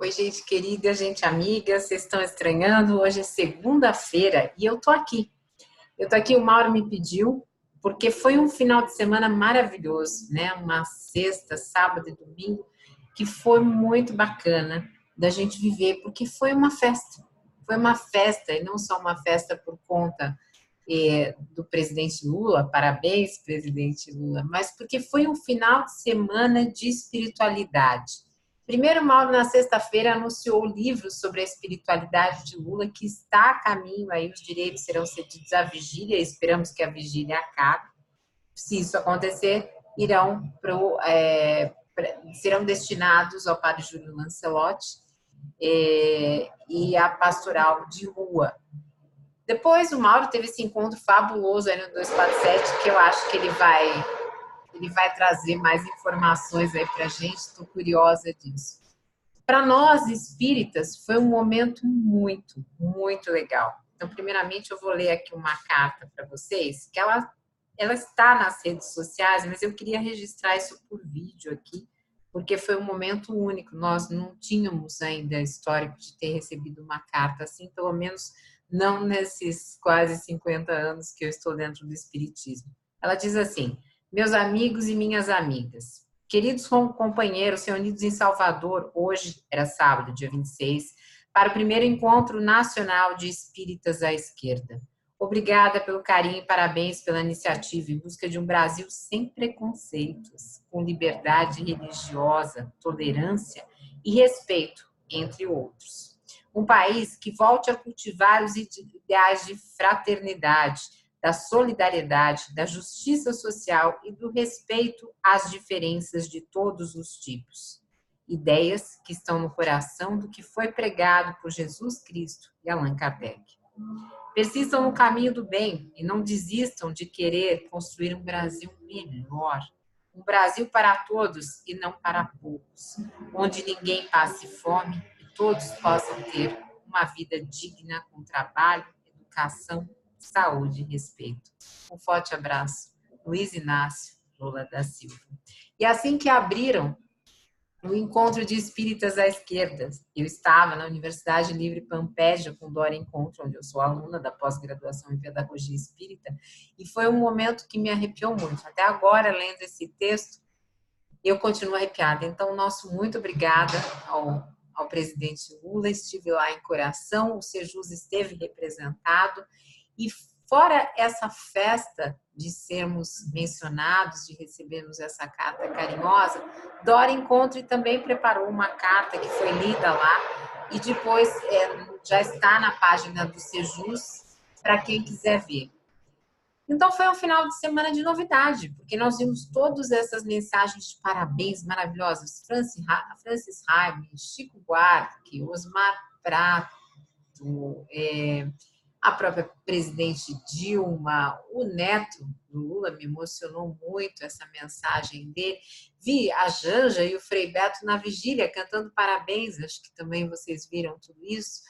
Oi, gente querida, gente amiga, vocês estão estranhando? Hoje é segunda-feira e eu tô aqui. O Mauro me pediu, porque foi um final de semana maravilhoso, né? Uma sexta, sábado e domingo, que foi muito bacana da gente viver, porque foi uma festa. Foi uma festa, e não só uma festa por conta do presidente Lula, parabéns, presidente Lula, mas porque foi um final de semana de espiritualidade. Primeiro, Mauro, na sexta-feira, anunciou o livro sobre a espiritualidade de Lula, que está a caminho, aí os direitos serão cedidos à vigília, esperamos que a vigília acabe. Se isso acontecer, serão destinados ao padre Júlio Lancelotti e à pastoral de rua. Depois, o Mauro teve esse encontro fabuloso aí no 247, que eu acho que ele vai trazer mais informações aí para a gente, estou curiosa disso. Para nós espíritas, foi um momento muito, muito legal. Então, primeiramente, eu vou ler aqui uma carta para vocês, que ela está nas redes sociais, mas eu queria registrar isso por vídeo aqui, porque foi um momento único. Nós não tínhamos ainda histórico de ter recebido uma carta assim, pelo menos não nesses quase 50 anos que eu estou dentro do Espiritismo. Ela diz assim: meus amigos e minhas amigas, queridos companheiros reunidos em Salvador, hoje era sábado, dia 26, para o primeiro encontro nacional de espíritas à esquerda. Obrigada pelo carinho e parabéns pela iniciativa em busca de um Brasil sem preconceitos, com liberdade religiosa, tolerância e respeito, entre outros. Um país que volte a cultivar os ideais de fraternidade, da solidariedade, da justiça social e do respeito às diferenças de todos os tipos. Ideias que estão no coração do que foi pregado por Jesus Cristo e Allan Kardec. Persistam no caminho do bem e não desistam de querer construir um Brasil melhor. Um Brasil para todos e não para poucos, onde ninguém passe fome e todos possam ter uma vida digna com trabalho, educação, saúde e respeito. Um forte abraço. Luiz Inácio Lula da Silva. E assim que abriram o encontro de espíritas à esquerda, eu estava na Universidade Livre Pampédia com Dora Encontro, onde eu sou aluna da pós-graduação em Pedagogia Espírita, e foi um momento que me arrepiou muito. Até agora, lendo esse texto, eu continuo arrepiada. Então, nosso muito obrigada ao presidente Lula, estive lá em Coração, o Sejus esteve representado, e fora essa festa de sermos mencionados, de recebermos essa carta carinhosa, Dora Encontre também preparou uma carta que foi lida lá e depois já está na página do Sejus para quem quiser ver. Então foi um final de semana de novidade, porque nós vimos todas essas mensagens de parabéns maravilhosas. Francis Raime, Chico Buarque, Osmar Prato, a própria presidente Dilma, o neto do Lula, me emocionou muito essa mensagem dele. Vi a Janja e o Frei Beto na vigília cantando parabéns, acho que também vocês viram tudo isso.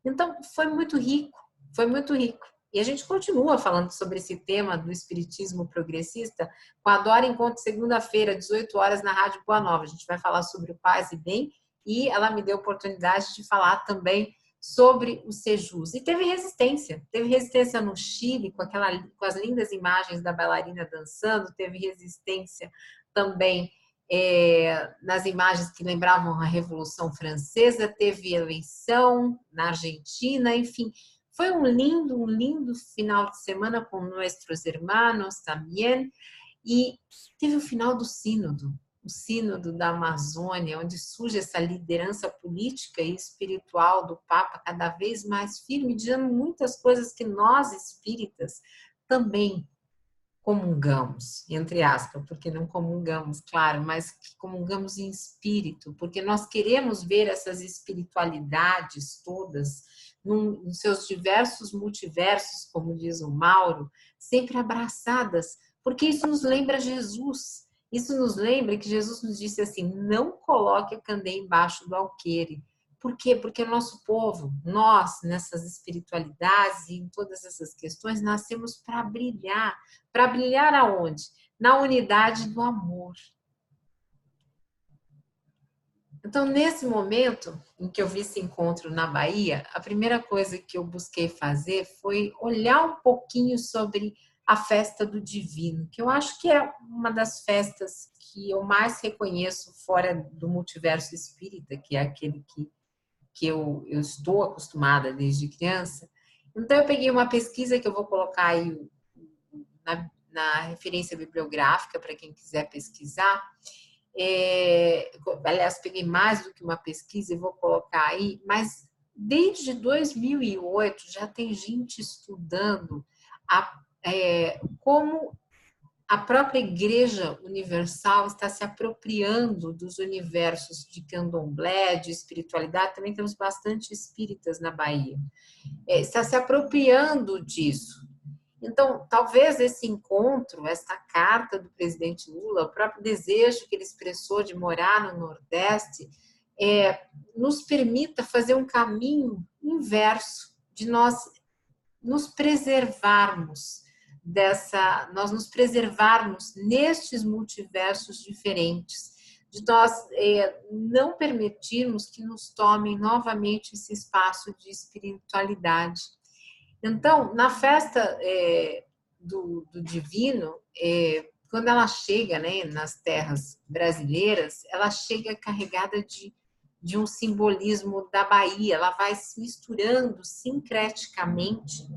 Então, foi muito rico, foi muito rico. E a gente continua falando sobre esse tema do espiritismo progressista com a Dora Encontro segunda-feira, 18 horas, na Rádio Boa Nova. A gente vai falar sobre o Paz e Bem e ela me deu a oportunidade de falar também sobre o Sejus. E teve resistência no Chile, com as lindas imagens da bailarina dançando, teve resistência também nas imagens que lembravam a Revolução Francesa, teve eleição na Argentina, enfim, foi um lindo final de semana com nossos irmãos também, e teve o final do sínodo, o sínodo da Amazônia, onde surge essa liderança política e espiritual do Papa cada vez mais firme, dizendo muitas coisas que nós espíritas também comungamos, entre aspas, porque não comungamos, claro, mas que comungamos em espírito, porque nós queremos ver essas espiritualidades todas nos seus diversos multiversos, como diz o Mauro, sempre abraçadas, porque isso nos lembra Jesus. Isso nos lembra que Jesus nos disse assim: não coloque a candeia embaixo do alqueire. Por quê? Porque o nosso povo, nós, nessas espiritualidades e em todas essas questões, nascemos para brilhar. Para brilhar aonde? Na unidade do amor. Então, nesse momento em que eu vi esse encontro na Bahia, a primeira coisa que eu busquei fazer foi olhar um pouquinho sobre a festa do divino, que eu acho que é uma das festas que eu mais reconheço fora do multiverso espírita, que é aquele que eu estou acostumada desde criança. Então, eu peguei uma pesquisa que eu vou colocar aí na referência bibliográfica para quem quiser pesquisar. Aliás, peguei mais do que uma pesquisa e vou colocar aí, mas desde 2008 já tem gente estudando como a própria Igreja Universal está se apropriando dos universos de candomblé, de espiritualidade. Também temos bastante espíritas na Bahia. Está se apropriando disso. Então, talvez esse encontro, essa carta do presidente Lula, o próprio desejo que ele expressou de morar no Nordeste, nos permita fazer um caminho inverso, de nós nos preservarmos nós nos preservarmos nestes multiversos diferentes, de nós não permitirmos que nos tomem novamente esse espaço de espiritualidade. Então, na festa do divino, quando ela chega, né, nas terras brasileiras, ela chega carregada de um simbolismo da Bahia, ela vai se misturando sincreticamente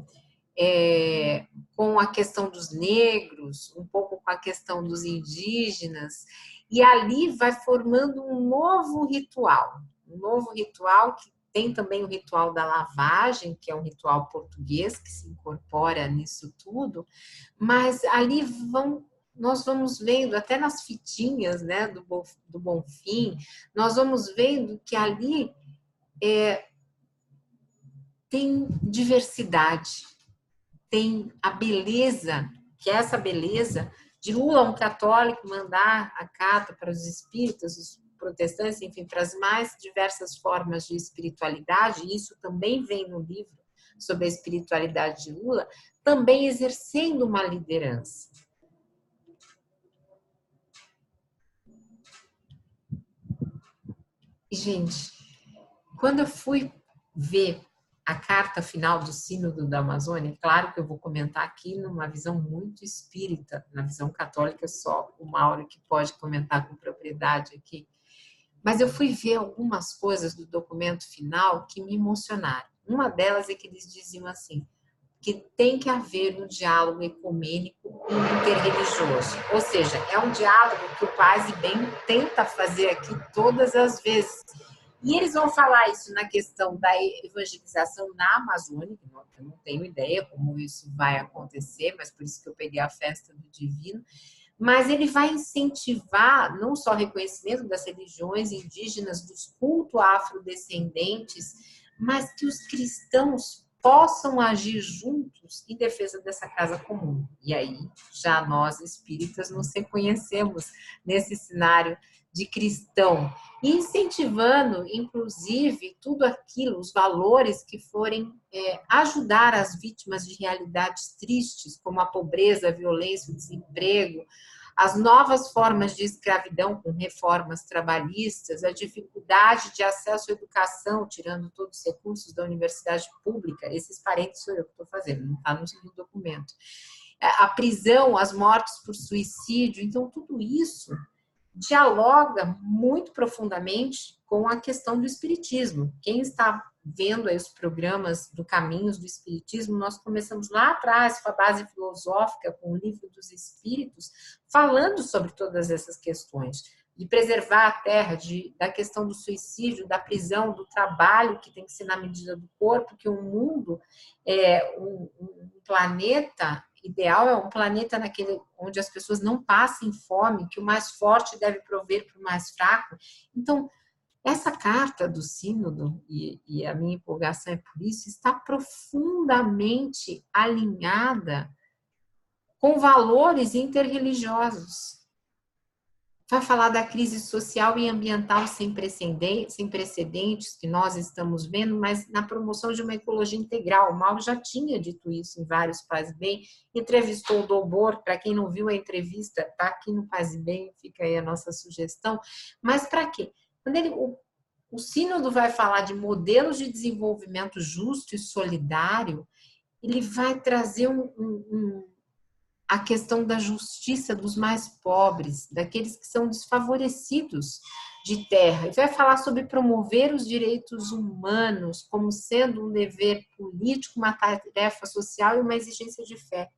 com a questão dos negros, um pouco com a questão dos indígenas, e ali vai formando um novo ritual que tem também o ritual da lavagem, que é um ritual português que se incorpora nisso tudo, mas ali nós vamos vendo, até nas fitinhas, né, do Bonfim, nós vamos vendo que ali tem diversidade, tem a beleza, que é essa beleza de Lula, um católico, mandar a carta para os espíritas, os protestantes, enfim, para as mais diversas formas de espiritualidade, e isso também vem no livro sobre a espiritualidade de Lula, também exercendo uma liderança. E, gente, quando eu fui ver a carta final do Sínodo da Amazônia, claro que eu vou comentar aqui numa visão muito espírita, na visão católica só o Mauro que pode comentar com propriedade aqui, mas eu fui ver algumas coisas do documento final que me emocionaram. Uma delas é que eles diziam assim, que tem que haver um diálogo ecumênico e interreligioso, ou seja, é um diálogo que o Paz e Bem tenta fazer aqui todas as vezes. E eles vão falar isso na questão da evangelização na Amazônia, que eu não tenho ideia como isso vai acontecer, mas por isso que eu peguei a festa do divino. Mas ele vai incentivar não só o reconhecimento das religiões indígenas, dos cultos afrodescendentes, mas que os cristãos possam agir juntos em defesa dessa casa comum. E aí, já nós espíritas nos reconhecemos nesse cenário de cristão, e incentivando, inclusive, tudo aquilo, os valores que forem ajudar as vítimas de realidades tristes, como a pobreza, a violência, o desemprego, as novas formas de escravidão com reformas trabalhistas, a dificuldade de acesso à educação, tirando todos os recursos da universidade pública, esses parênteses sou eu que estou fazendo, não está no documento, a prisão, as mortes por suicídio, então tudo isso dialoga muito profundamente com a questão do espiritismo. Quem está vendo aí os programas do Caminhos do Espiritismo, nós começamos lá atrás com a base filosófica, com o Livro dos Espíritos, falando sobre todas essas questões, de preservar a terra, da questão do suicídio, da prisão, do trabalho que tem que ser na medida do corpo, que o mundo é um planeta ideal, é um planeta onde as pessoas não passem fome, que o mais forte deve prover para o mais fraco. Então, essa carta do Sínodo, e a minha empolgação é por isso, está profundamente alinhada com valores interreligiosos. Vai falar da crise social e ambiental sem precedentes que nós estamos vendo, mas na promoção de uma ecologia integral. O Mauro já tinha dito isso em vários Paz e Bem, entrevistou o Dobor, para quem não viu a entrevista, está aqui no Paz e Bem, fica aí a nossa sugestão. Mas para quê? Quando o sínodo vai falar de modelos de desenvolvimento justo e solidário, ele vai trazer a questão da justiça dos mais pobres, daqueles que são desfavorecidos de terra. Ele vai falar sobre promover os direitos humanos como sendo um dever político, uma tarefa social e uma exigência de fé.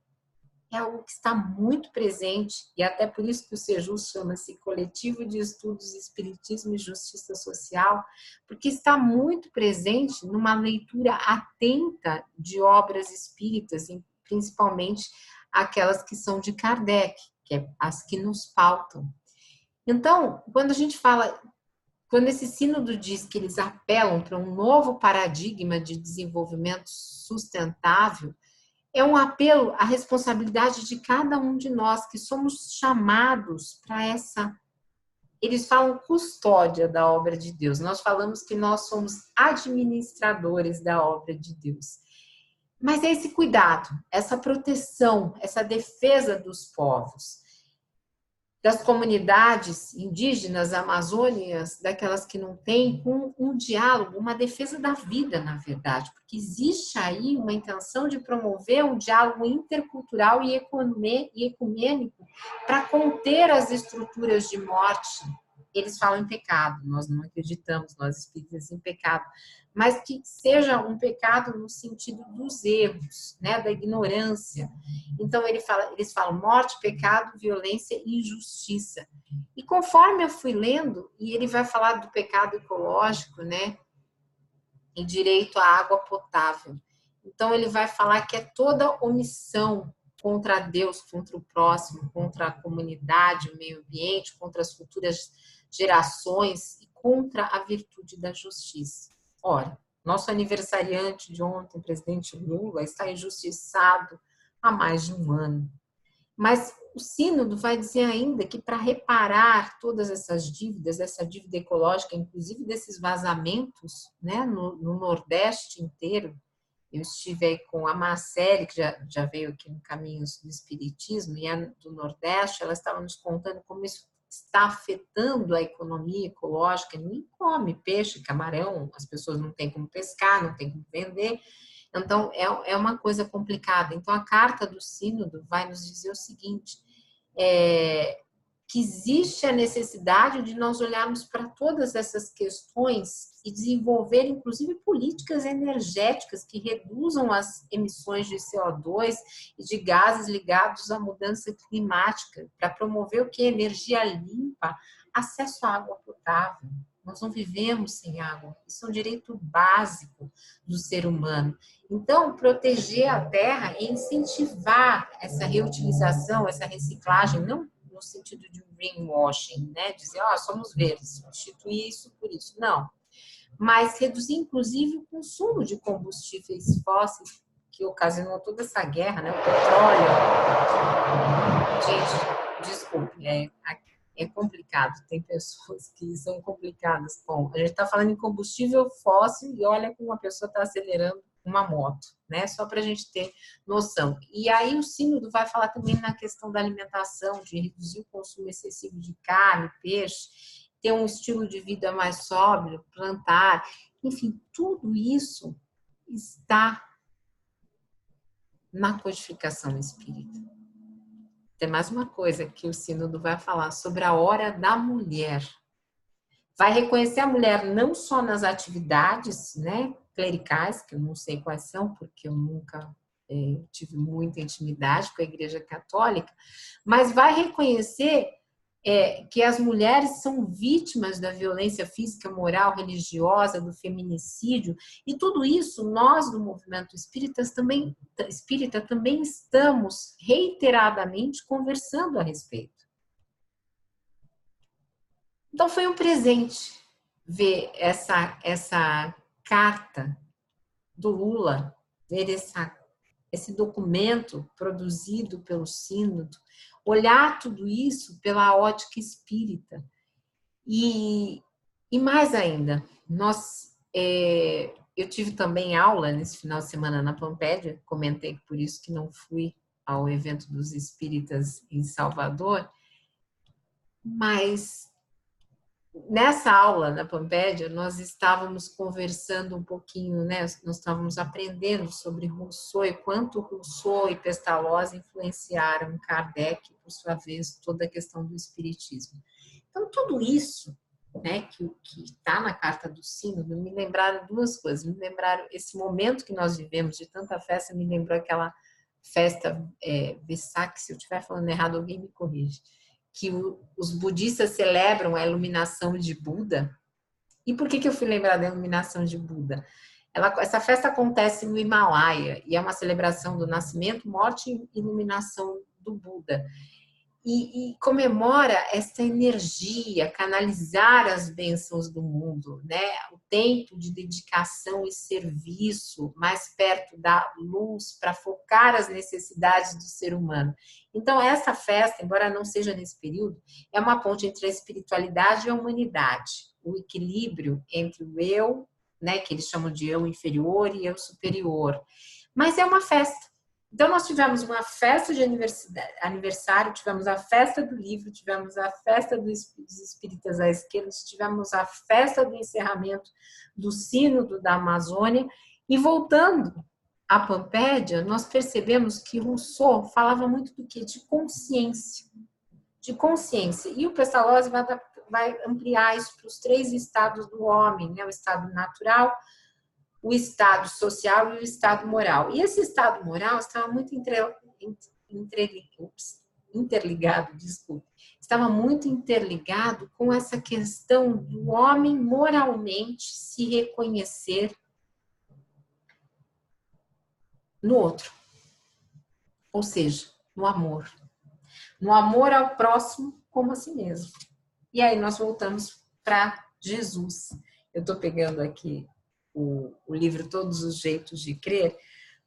É algo que está muito presente, e até por isso que o Sejus chama-se Coletivo de Estudos Espiritismo e Justiça Social, porque está muito presente numa leitura atenta de obras espíritas, principalmente aquelas que são de Kardec, que é as que nos pautam. Então, quando a gente fala, quando esse sínodo diz que eles apelam para um novo paradigma de desenvolvimento sustentável, é um apelo à responsabilidade de cada um de nós, que somos chamados para essa... Eles falam custódia da obra de Deus. Nós falamos que nós somos administradores da obra de Deus. Mas é esse cuidado, essa proteção, essa defesa dos povos, das comunidades indígenas, amazônicas, daquelas que não têm, com um diálogo, uma defesa da vida, na verdade, porque existe aí uma intenção de promover um diálogo intercultural e ecumênico para conter as estruturas de morte. Eles falam em pecado, nós não acreditamos, nós espíritas, em pecado, mas que seja um pecado no sentido dos erros, né, da ignorância. Então eles falam morte, pecado, violência e injustiça. E conforme eu fui lendo, e ele vai falar do pecado ecológico, né, em direito à água potável. Então ele vai falar que é toda omissão contra Deus, contra o próximo, contra a comunidade, o meio ambiente, contra as futuras gerações e contra a virtude da justiça. Ora, nosso aniversariante de ontem, presidente Lula, está injustiçado há mais de um ano. Mas o sínodo vai dizer ainda que para reparar todas essas dívidas, essa dívida ecológica, inclusive desses vazamentos, né, no Nordeste inteiro, eu estive aí com a Marcele, que já veio aqui no Caminhos do Espiritismo, e a do Nordeste, ela estava nos contando como isso está afetando a economia ecológica. Ninguém come peixe, camarão, as pessoas não têm como pescar, não têm como vender. Então, é uma coisa complicada. Então, a carta do sínodo vai nos dizer o seguinte, que existe a necessidade de nós olharmos para todas essas questões e desenvolver, inclusive, políticas energéticas que reduzam as emissões de CO2 e de gases ligados à mudança climática, para promover o que? Energia limpa, acesso à água potável. Nós não vivemos sem água, isso é um direito básico do ser humano. Então, proteger a terra e incentivar essa reutilização, essa reciclagem, não no sentido de um greenwashing, né? Dizer, somos verdes, substituir isso por isso. Não. Mas reduzir, inclusive, o consumo de combustíveis fósseis, que ocasionou toda essa guerra, né? O petróleo. Gente, desculpe, é complicado. Tem pessoas que são complicadas. Bom, a gente está falando em combustível fóssil e olha como a pessoa está acelerando uma moto, né? Só para a gente ter noção. E aí o sínodo vai falar também na questão da alimentação, de reduzir o consumo excessivo de carne, peixe, ter um estilo de vida mais sóbrio, plantar, enfim, tudo isso está na codificação espírita. Tem mais uma coisa que o sínodo vai falar sobre a hora da mulher. Vai reconhecer a mulher não só nas atividades, né, clericais, que eu não sei quais são, porque eu nunca tive muita intimidade com a Igreja Católica, mas vai reconhecer que as mulheres são vítimas da violência física, moral, religiosa, do feminicídio, e tudo isso nós do movimento espírita também estamos reiteradamente conversando a respeito. Então foi um presente ver essa carta do Lula, ver esse documento produzido pelo sínodo, olhar tudo isso pela ótica espírita. E mais ainda, eu tive também aula nesse final de semana na Pampédia, comentei por isso que não fui ao evento dos espíritas em Salvador, mas nessa aula na Pampédia, nós estávamos conversando um pouquinho, né? Nós estávamos aprendendo sobre Rousseau e quanto Rousseau e Pestalozzi influenciaram Kardec, por sua vez, toda a questão do espiritismo. Então, tudo isso, né, que está na Carta do Sínodo, me lembraram duas coisas. Me lembraram esse momento que nós vivemos de tanta festa, me lembrou aquela festa Vesak, se eu estiver falando errado, alguém me corrige, que os budistas celebram a iluminação de Buda. E por que eu fui lembrar da iluminação de Buda? Essa festa acontece no Himalaia e é uma celebração do nascimento, morte e iluminação do Buda. E comemora essa energia, canalizar as bênçãos do mundo, né? O tempo de dedicação e serviço mais perto da luz para focar as necessidades do ser humano. Então, essa festa, embora não seja nesse período, é uma ponte entre a espiritualidade e a humanidade, o equilíbrio entre o eu, né, que eles chamam de eu inferior e eu superior. Mas é uma festa. Então, nós tivemos uma festa de aniversário, tivemos a festa do livro, tivemos a festa dos espíritas à esquerda, tivemos a festa do encerramento do Sínodo da Amazônia. E voltando à Pampédia, nós percebemos que Rousseau falava muito do quê? De consciência. De consciência. E o Pestalozzi vai ampliar isso para os 3 estados do homem, né? O estado natural, o estado social e o estado moral. E esse estado moral estava muito interligado com essa questão do homem moralmente se reconhecer no outro. Ou seja, no amor. No amor ao próximo como a si mesmo. E aí nós voltamos para Jesus. Eu estou pegando aqui o livro Todos os Jeitos de Crer,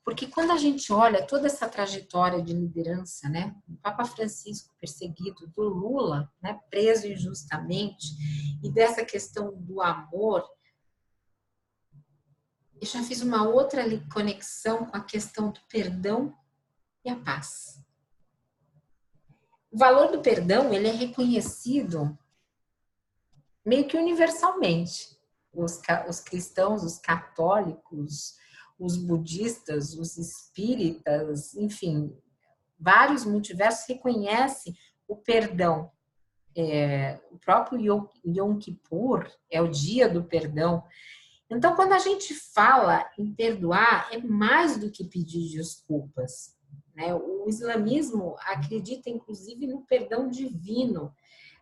porque quando a gente olha toda essa trajetória de liderança, né, do Papa Francisco perseguido, do Lula, né, preso injustamente, e dessa questão do amor, eu já fiz uma outra conexão com a questão do perdão e a paz. O valor do perdão, ele é reconhecido meio que universalmente. Os cristãos, os católicos, os budistas, os espíritas, enfim, vários multiversos reconhecem o perdão. O próprio Yom Kippur é o dia do perdão. Então, quando a gente fala em perdoar, é mais do que pedir desculpas, né? O islamismo acredita, inclusive, no perdão divino.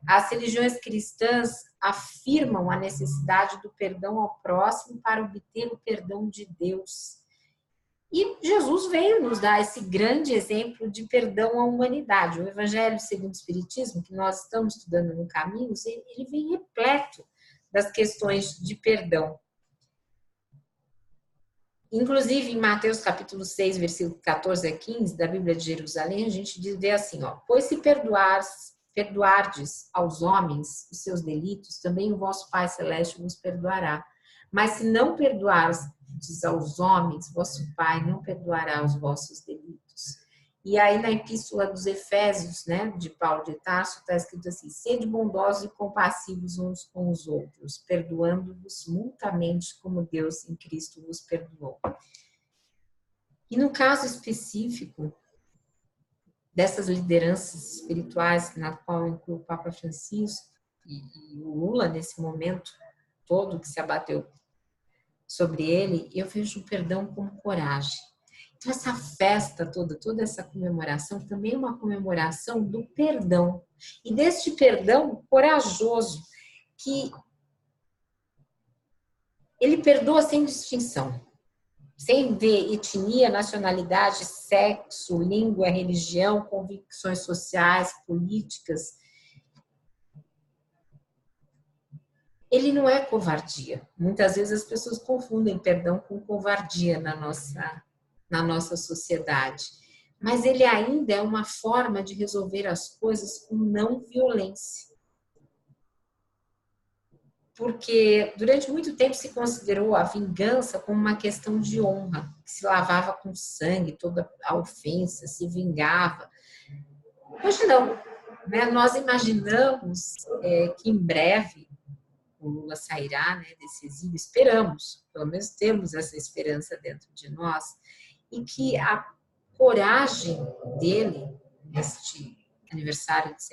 As religiões cristãs afirmam a necessidade do perdão ao próximo para obter o perdão de Deus. E Jesus veio nos dar esse grande exemplo de perdão à humanidade. O Evangelho segundo o Espiritismo, que nós estamos estudando no caminho, ele vem repleto das questões de perdão. Inclusive, em Mateus capítulo 6, versículo 14 a 15, da Bíblia de Jerusalém, a gente vê assim, ó: pois se perdoardes aos homens os seus delitos, também o vosso Pai Celeste vos perdoará. Mas se não perdoardes aos homens, vosso Pai não perdoará os vossos delitos. E aí na Epístola dos Efésios, né, de Paulo de Tarso, está escrito assim: sede bondosos e compassivos uns com os outros, perdoando-vos mutuamente como Deus em Cristo vos perdoou. E no caso específico dessas lideranças espirituais, na qual inclui o Papa Francisco e o Lula, nesse momento todo que se abateu sobre ele, eu vejo o perdão como coragem. Então, essa festa toda essa comemoração, também é uma comemoração do perdão. E deste perdão corajoso, que ele perdoa sem distinção. Sem ver etnia, nacionalidade, sexo, língua, religião, convicções sociais, políticas. Ele não é covardia. Muitas vezes as pessoas confundem perdão com covardia na nossa sociedade. Mas ele ainda é uma forma de resolver as coisas com não violência. Porque durante muito tempo se considerou a vingança como uma questão de honra, que se lavava com sangue toda a ofensa, se vingava. Hoje não, né? Nós imaginamos que em breve o Lula sairá, né, desse exílio, esperamos, pelo menos temos essa esperança dentro de nós, e que a coragem dele, neste aniversário de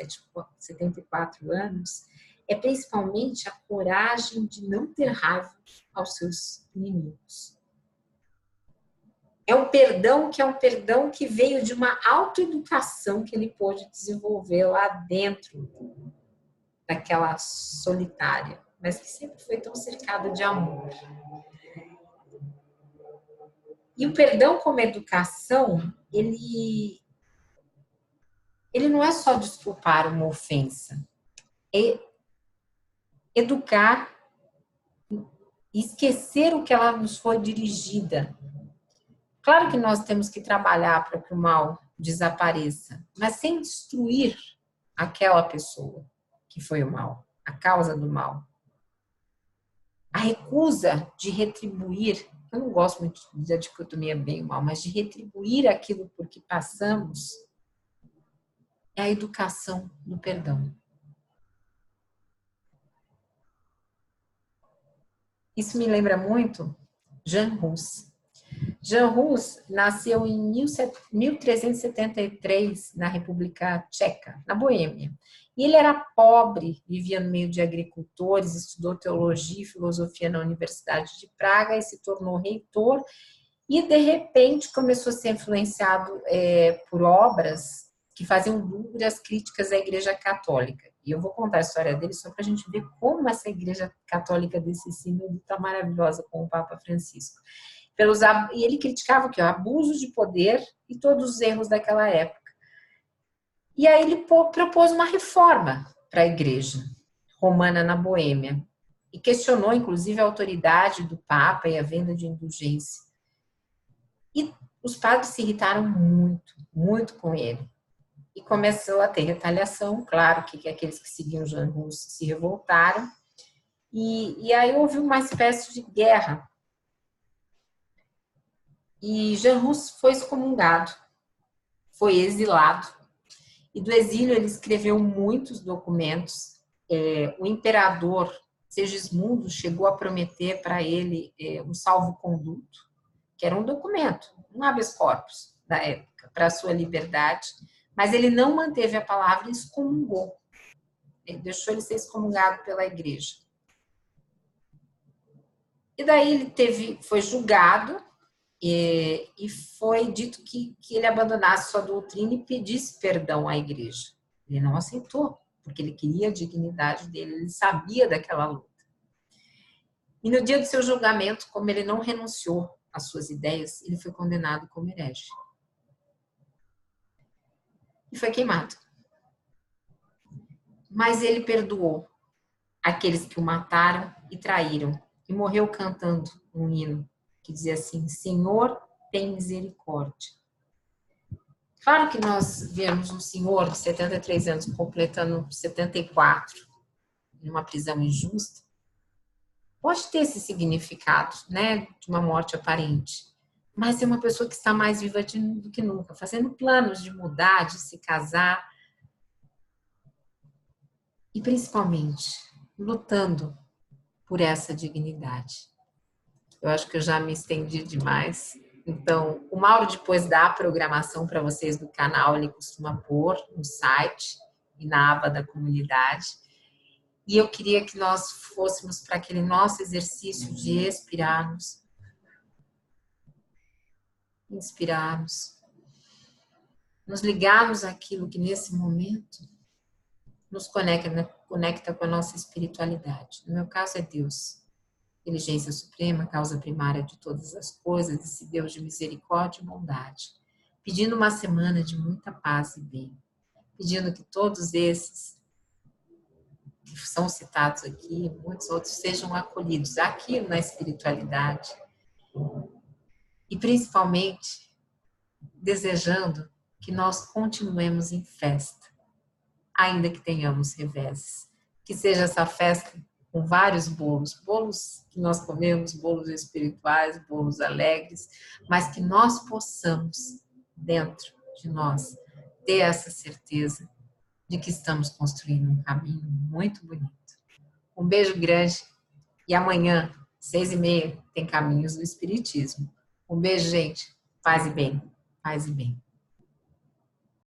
74 anos, é principalmente a coragem de não ter raiva aos seus inimigos. É um perdão que veio de uma autoeducação que ele pôde desenvolver lá dentro daquela solitária, mas que sempre foi tão cercada de amor. E o perdão como educação, ele não é só desculpar uma ofensa, é educar e esquecer o que ela nos foi dirigida. Claro que nós temos que trabalhar para que o mal desapareça, mas sem destruir aquela pessoa que foi o mal, a causa do mal. A recusa de retribuir, eu não gosto muito da dicotomia bem ou mal, mas de retribuir aquilo por que passamos, é a educação do perdão. Isso me lembra muito Jan Hus. Jan Hus nasceu em 1373 na República Tcheca, na Boêmia. E ele era pobre, vivia no meio de agricultores, estudou teologia e filosofia na Universidade de Praga e se tornou reitor. E, de repente, começou a ser influenciado por obras que faziam duras críticas à Igreja Católica. E eu vou contar a história dele só para a gente ver como essa Igreja Católica desse sínodo está maravilhosa com o Papa Francisco. E ele criticava o abuso de poder e todos os erros daquela época. E aí ele propôs uma reforma para a Igreja Romana na Boêmia e questionou, inclusive, a autoridade do Papa e a venda de indulgência. E os padres se irritaram muito, muito com ele. E começou a ter retaliação, claro que aqueles que seguiam Jan Hus se revoltaram. E aí houve uma espécie de guerra. E Jan Hus foi excomungado, foi exilado. E do exílio ele escreveu muitos documentos. O imperador Segismundo chegou a prometer para ele um salvo-conduto, que era um documento, um habeas corpus da época, para a sua liberdade, mas ele não manteve a palavra e excomungou. Ele deixou ele ser excomungado pela igreja. E daí ele foi julgado e foi dito que ele abandonasse sua doutrina e pedisse perdão à igreja. Ele não aceitou, porque ele queria a dignidade dele, ele sabia daquela luta. E no dia do seu julgamento, como ele não renunciou às suas ideias, ele foi condenado como herege. E foi queimado. Mas ele perdoou aqueles que o mataram e traíram, e morreu cantando um hino que dizia assim: Senhor, tem misericórdia. Claro que nós vemos um senhor de 73 anos completando 74 numa prisão injusta. Pode ter esse significado, né, de uma morte aparente, mas é uma pessoa que está mais viva do que nunca, fazendo planos de mudar, de se casar e principalmente lutando por essa dignidade. Eu acho que eu já me estendi demais. Então, o Mauro depois dá a programação para vocês do canal, ele costuma pôr no site e na aba da comunidade. E eu queria que nós fôssemos para aquele nosso exercício de expirarmos, inspirarmos, nos ligarmos àquilo que nesse momento nos conecta com a nossa espiritualidade. No meu caso é Deus, inteligência suprema, causa primária de todas as coisas, esse Deus de misericórdia e bondade. Pedindo uma semana de muita paz e bem. Pedindo que todos esses que são citados aqui, muitos outros, sejam acolhidos aqui na espiritualidade. E principalmente desejando que nós continuemos em festa, ainda que tenhamos reveses. Que seja essa festa com vários bolos que nós comemos, bolos espirituais, bolos alegres, mas que nós possamos, dentro de nós, ter essa certeza de que estamos construindo um caminho muito bonito. Um beijo grande. E amanhã, 6h30, tem Caminhos do Espiritismo. Um beijo, gente. Paz e bem. Paz e bem.